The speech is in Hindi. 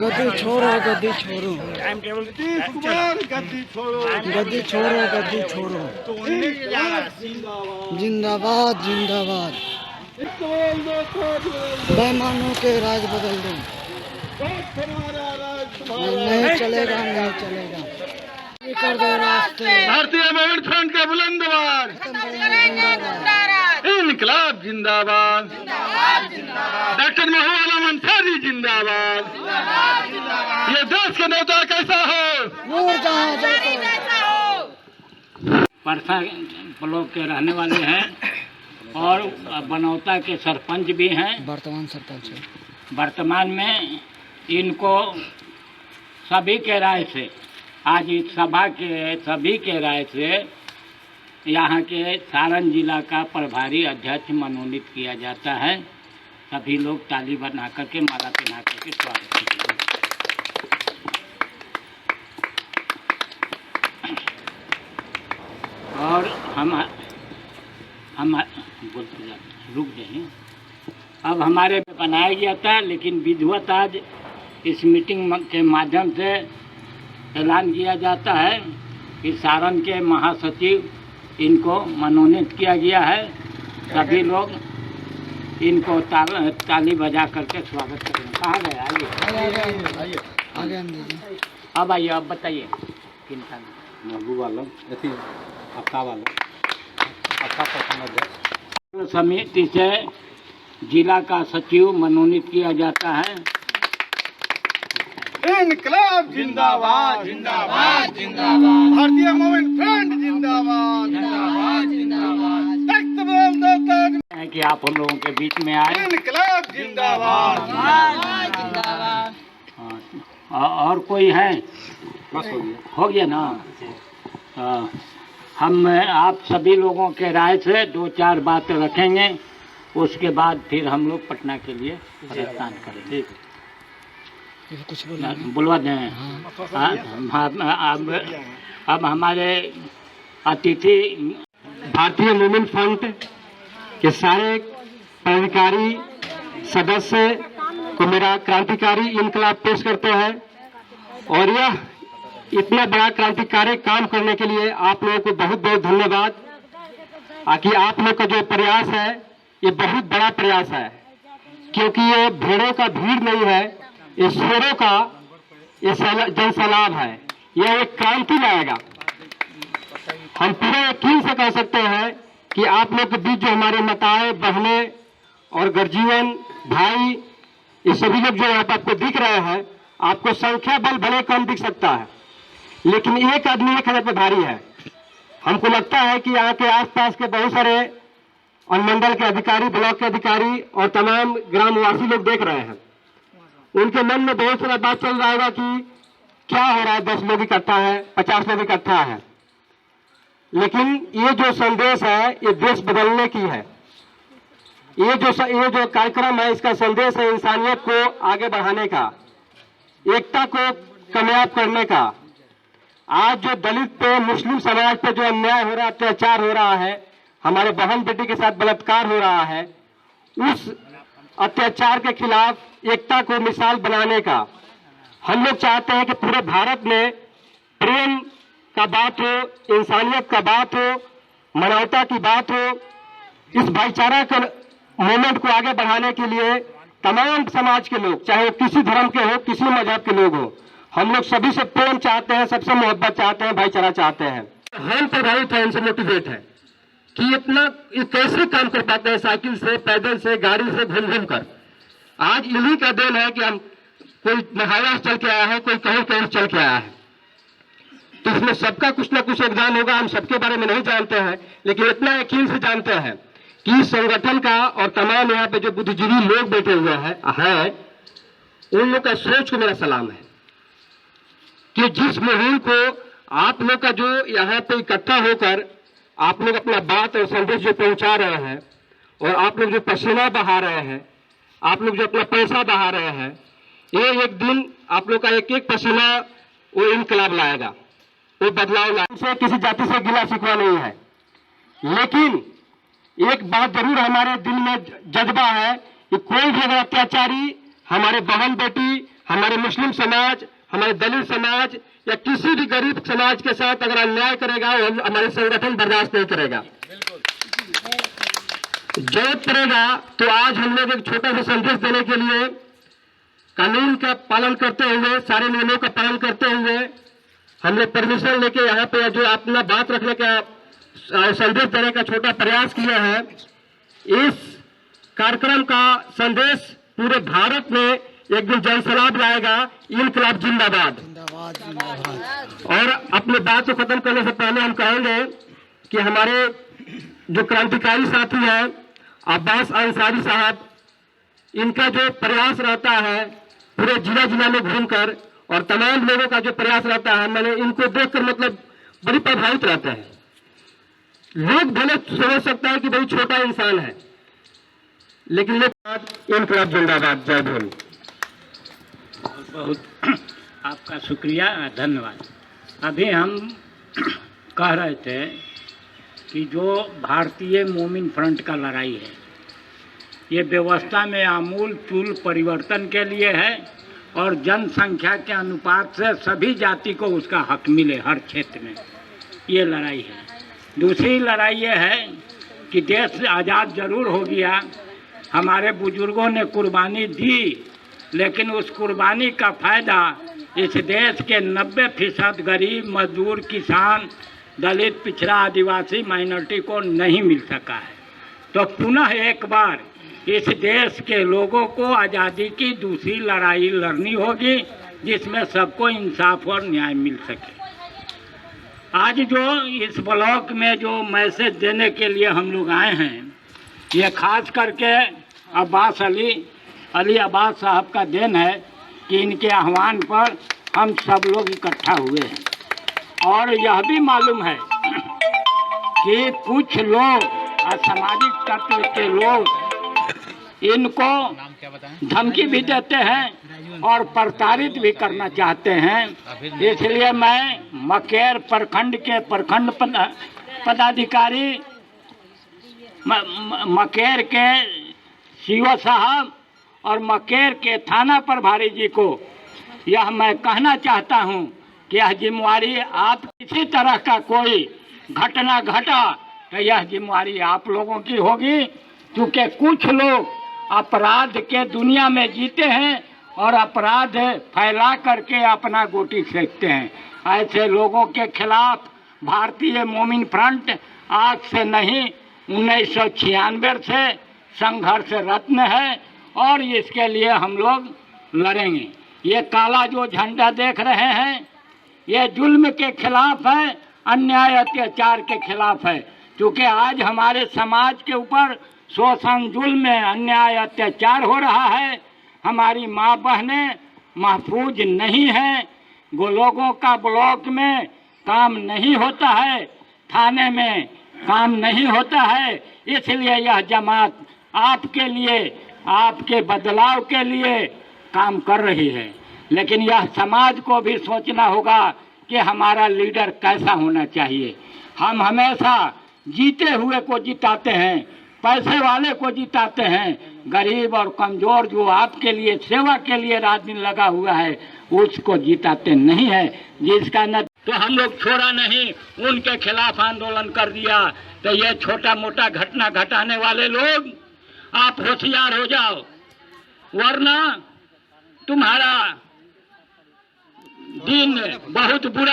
गद्दी छोड़ो, गद्दी छोड़ो, गद्दी छोड़ो, गद्दी छोड़ो, गद्दी छोड़ो। जिंदाबाद, जिंदाबाद। बेईमानों के राज बदल दो। नहीं चलेगा, नहीं चलेगा। कर दो रास्ते। भारतीय मूवमेंट फ्रंट का बुलंद आवाज, इनकलाब जिंदाबाद, डॉक्टर महबूब आलम अंसारी जिंदाबाद। ये देश का नेता कैसा हो? नूरजहां जैसा हो। परसा ब्लॉक के रहने वाले हैं और बनौता के सरपंच भी हैं। वर्तमान सरपंच है। वर्तमान में इनको सभी के राय से, आज इस सभा के सभी के राय से यहाँ के सारण जिला का प्रभारी अध्यक्ष मनोनीत किया जाता है। सभी लोग ताली बना करके माला पहना करके स्वागत करेंगे। और हम बोलते जाते रुक जाइए। अब हमारे बनाया गया था, लेकिन विधिवत आज इस मीटिंग के माध्यम से ऐलान किया जाता है कि सारण के महासचिव इनको मनोनीत किया गया है। सभी लोग इनको ताली बजा करके स्वागत करेंगे। कहाँ गए? आइए आगे अब आइए, अब बताइए किन का? महबूब आलम, आपका वाला, आपका समिति से जिला का सचिव मनोनीत किया जाता है। इनकलाब जिंदाबाद, जिंदाबाद, जिंदाबाद। भारतीय मूवमेंट फ्रंट जिंदाबाद, जिंदाबाद, जिंदाबाद। है कि आप हम लोगों के बीच में आए। इनकलाब जिंदाबाद, जिंदाबाद। और कोई है? बस हो गया ना। हम आप सभी लोगों के राय से दो चार बातें रखेंगे, उसके बाद फिर हम लोग पटना के लिए प्रस्थान करेंगे। कुछ बुलवा दें। अब हमारे अतिथि भारतीय मूवमेंट फ्रंट के सारे पदाधिकारी सदस्य को मेरा क्रांतिकारी इनकलाब पेश करते हैं। और यह इतना बड़ा क्रांतिकारी काम करने के लिए आप लोगों को बहुत बहुत धन्यवाद। कि आप लोग का जो प्रयास है ये बहुत बड़ा प्रयास है, क्योंकि ये भेड़ों का भीड़ नहीं है, ये शेरों का ये जनसैलाब है। यह एक क्रांति लाएगा। हम पूरे यकीन से कह सकते हैं कि आप लोग के बीच जो हमारे माताएं, बहनें और गर्जीवन भाई, ये सभी लोग जो यहाँ पर आपको दिख रहे हैं, आपको संख्या बल भले कम दिख सकता है, लेकिन एक आदमी 1000 पे भारी है। हमको लगता है कि यहाँ के आसपास के बहुत सारे अनुमंडल के अधिकारी, ब्लॉक के अधिकारी और तमाम ग्रामवासी लोग देख रहे हैं। उनके मन में बहुत सारा बात चल रहा होगा कि क्या हो रहा है, 10 लोग इकट्ठा है, 50 लोग इकट्ठा है। लेकिन ये जो संदेश है ये देश बदलने की है। ये जो कार्यक्रम है, इसका संदेश है इंसानियत को आगे बढ़ाने का, एकता को कामयाब करने का। आज जो दलित पे, मुस्लिम समाज पे जो अन्याय हो रहा है, अत्याचार हो रहा है, हमारे बहन बेटी के साथ बलात्कार हो रहा है, उस अत्याचार के खिलाफ एकता को मिसाल बनाने का हम लोग चाहते हैं कि पूरे भारत में प्रेम का बात हो, इंसानियत का बात हो, मानवता की बात हो। इस भाईचारा के मूवमेंट को आगे बढ़ाने के लिए तमाम समाज के लोग, चाहे वो किसी धर्म के हो, किसी मजहब के लोग हो, हम लोग सभी से प्रेम चाहते हैं, सबसे मोहब्बत चाहते हैं, भाईचारा चाहते हैं। हम प्रभावित है, इनसे मोटिवेट है कि इतना कैसे काम कर पाते हैं, साइकिल से, पैदल से, गाड़ी से, घूम घूम कर। आज इन्हीं का देन है कि हम कोई महाराष्ट्र चल के आया है, कोई कहीं चल के आया है। तो इसमें सबका कुछ ना कुछ योगदान होगा। हम सबके बारे में नहीं जानते हैं, लेकिन इतना यकीन से जानते हैं कि इस संगठन का और तमाम यहाँ पे जो बुद्धिजीवी लोग बैठे हुए हैं उन लोग का सोच को मेरा सलाम है कि जिस मुहिम को आप लोग का जो यहाँ पे इकट्ठा होकर आप लोग अपना बात और संदेश जो पहुंचा रहे हैं, और आप लोग जो पसीना बहा रहे हैं, आप लोग जो अपना पैसा बहा रहे हैं, ये एक दिन आप लोग का एक एक पसीना वो इनकलाब लाएगा, वो बदलाव लाएगा। किसी जाति से गिला शिकवा नहीं है, लेकिन एक बात जरूर हमारे दिल में जज्बा है कि कोई भी अगर अत्याचारी हमारे बहन बेटी, हमारे मुस्लिम समाज, हमारे दलित समाज या किसी भी गरीब समाज के साथ अगर अन्याय करेगा वो हमारे संगठन बर्दाश्त नहीं करेगा। जरूरत पड़ेगा तो आज हम लोग एक छोटा सा संदेश देने के लिए कानून का पालन करते हुए, सारे नियमों का पालन करते हुए हम लोग परमिशन लेके यहाँ पे जो अपना बात रखने का संदेश देने का छोटा प्रयास किया है। इस कार्यक्रम का संदेश पूरे भारत में एक दिन जनसलाब लाएगा, इनकलाब जिंदाबाद। जिंदाबाद जिंदाबाद। और अपने बात को खत्म करने से पहले हम कहेंगे कि हमारे जो क्रांतिकारी साथी हैं अब्बास अंसारी साहब, इनका जो प्रयास रहता है पूरे जिला जिला में घूमकर और तमाम लोगों का जो प्रयास रहता है, मैंने इनको देखकर मतलब बड़ी प्रभावित रहते हैं। लोग भले समझ सकता है कि भाई छोटा इंसान है, लेकिन इनकलाब जिंदाबाद। जय भीम। बहुत आपका शुक्रिया, धन्यवाद। अभी हम कह रहे थे कि जो भारतीय मोमिन फ्रंट का लड़ाई है ये व्यवस्था में आमूल चूल परिवर्तन के लिए है और जनसंख्या के अनुपात से सभी जाति को उसका हक मिले हर क्षेत्र में, ये लड़ाई है। दूसरी लड़ाई ये है कि देश आज़ाद जरूर हो गया, हमारे बुजुर्गों ने कुर्बानी दी, लेकिन उस कुर्बानी का फ़ायदा इस देश के 90% गरीब, मजदूर, किसान, दलित, पिछड़ा, आदिवासी, माइनॉरिटी को नहीं मिल सका है। तो पुनः एक बार इस देश के लोगों को आज़ादी की दूसरी लड़ाई लड़नी होगी जिसमें सबको इंसाफ और न्याय मिल सके। आज जो इस ब्लॉक में जो मैसेज देने के लिए हम लोग आए हैं, ये खास करके अब्बास अली अब्बास साहब का देन है कि इनके आह्वान पर हम सब लोग इकट्ठा हुए हैं। और यह भी मालूम है कि कुछ लोग असामाजिक तत्व के लोग इनको धमकी भी देते हैं और प्रताड़ित भी करना चाहते हैं। इसलिए मैं मकेर प्रखंड के प्रखंड पदाधिकारी, मकेर के सीओ साहब और मकेर के थाना प्रभारी जी को यह मैं कहना चाहता हूं कि यह जिम्मेवारी आप, किसी तरह का कोई घटना घटा तो यह जिम्मेवारी आप लोगों की होगी, क्योंकि कुछ लोग अपराध के दुनिया में जीते हैं और अपराध फैला करके अपना गोटी फेंकते हैं। ऐसे लोगों के खिलाफ भारतीय मोमिन फ्रंट आज से नहीं 1996 से संघर्षरत है और इसके लिए हम लोग लड़ेंगे। ये काला जो झंडा देख रहे हैं ये जुल्म के खिलाफ है, अन्याय अत्याचार के खिलाफ है, क्योंकि आज हमारे समाज के ऊपर शोषण, जुल्म, अन्याय अत्याचार हो रहा है। हमारी माँ बहनें महफूज नहीं हैं, लोगों का ब्लॉक में काम नहीं होता है, थाने में काम नहीं होता है। इसलिए यह जमात आपके लिए, आपके बदलाव के लिए काम कर रही है। लेकिन यह समाज को भी सोचना होगा कि हमारा लीडर कैसा होना चाहिए। हम हमेशा जीते हुए को जिताते हैं, पैसे वाले को जिताते हैं, गरीब और कमजोर जो आपके लिए सेवा के लिए रात दिन लगा हुआ है उसको जिताते नहीं है। जिसका न तो हम लोग छोड़ा नहीं, उनके खिलाफ आंदोलन कर दिया। तो ये छोटा मोटा घटना घटाने वाले लोग आप होशियार हो जाओ, वरना तुम्हारा दिन बहुत बुरा